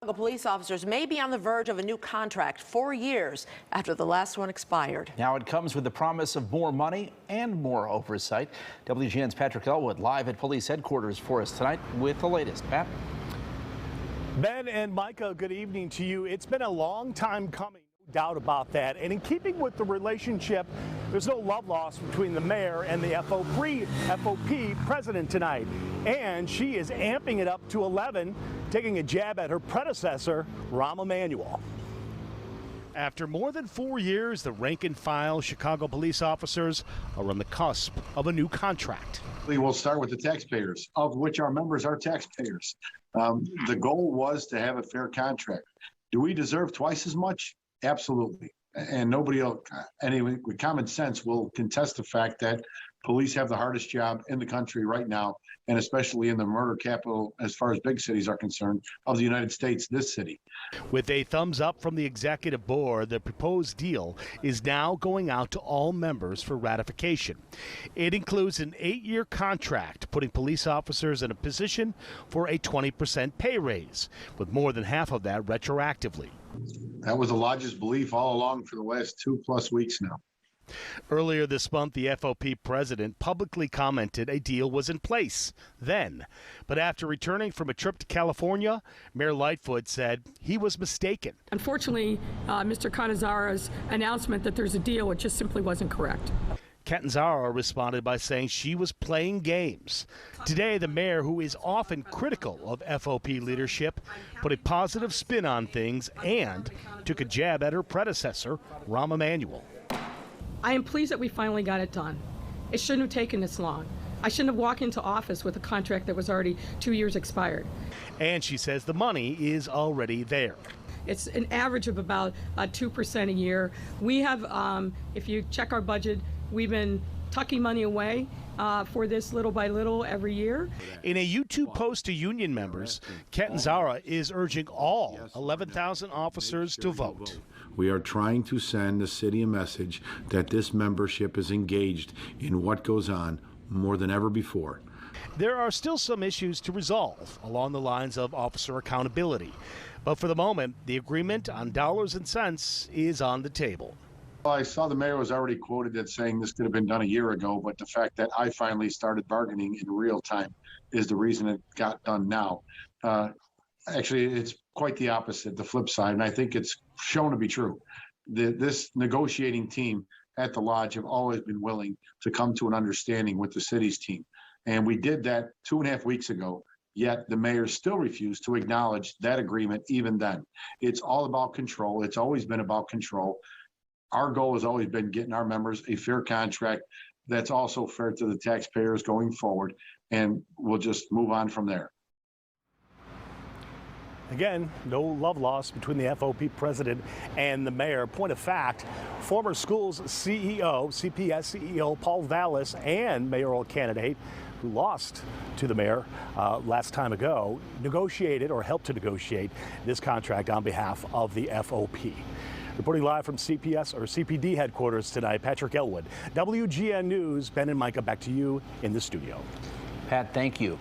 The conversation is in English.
Police officers may be on the verge of a new contract 4 years after the last one expired. Now it comes with the promise of more money and more oversight. WGN's Patrick Elwood live at police headquarters for us tonight with the latest. Pat? Ben and Micah, good evening to you. It's been a long time coming, no doubt about that. And in keeping with the relationship, there's no love lost between the mayor and the FOP president tonight. And she is amping it up to 11, taking a jab at her predecessor, Rahm Emanuel. After more than 4 years, the rank-and-file Chicago police officers are on the cusp of a new contract. We will start with the taxpayers, of which our members are taxpayers. The goal was to have a fair contract. Do we deserve twice as much? Absolutely. And nobody else, anyway, with common sense, will contest the fact that police have the hardest job in the country right now, and especially in the murder capital, as far as big cities are concerned, of the United States, this city. With a thumbs up from the executive board, the proposed deal is now going out to all members for ratification. It includes an 8-year contract, putting police officers in a position for a 20% pay raise, with more than half of that retroactively. That was the lodge's belief all along for the last 2+ weeks now. Earlier this month, the FOP president publicly commented a deal was in place then. But after returning from a trip to California, Mayor Lightfoot said he was mistaken. Unfortunately, Mr. Catanzara's announcement that there's a deal, it just simply wasn't correct. Catanzara responded by saying she was playing games. Today, the mayor, who is often critical of FOP leadership, put a positive spin on things and took a jab at her predecessor, Rahm Emanuel. I am pleased that we finally got it done. It shouldn't have taken this long. I shouldn't have walked into office with a contract that was already 2 years expired. And she says the money is already there. It's an average of about 2% a year. We have, if you check our budget, we've been tucking money away for this little by little every year. In a YouTube post to union members, Catanzara is urging all 11,000 officers to vote. We are trying to send the city a message that this membership is engaged in what goes on more than ever before. There are still some issues to resolve along the lines of officer accountability. But for the moment, the agreement on dollars and cents is on the table. Well, I saw the mayor was already quoted as saying this could have been done a year ago, but the fact that I finally started bargaining in real time is the reason it got done now. Actually, it's quite the opposite, the flip side, and I think it's shown to be true. This negotiating team at the lodge have always been willing to come to an understanding with the city's team. And we did that 2.5 weeks ago, yet the mayor still refused to acknowledge that agreement even then. It's all about control. It's always been about control. Our goal has always been getting our members a fair contract that's also fair to the taxpayers going forward, and we'll just move on from there. Again, no love lost between the FOP president and the mayor. Point of fact, former schools CEO, CPS CEO Paul Vallis, and mayoral candidate who lost to the mayor last time ago, negotiated or helped to negotiate this contract on behalf of the FOP. Reporting live from CPD headquarters tonight, Patrick Elwood, WGN News. Ben and Micah, back to you in the studio. Pat, thank you.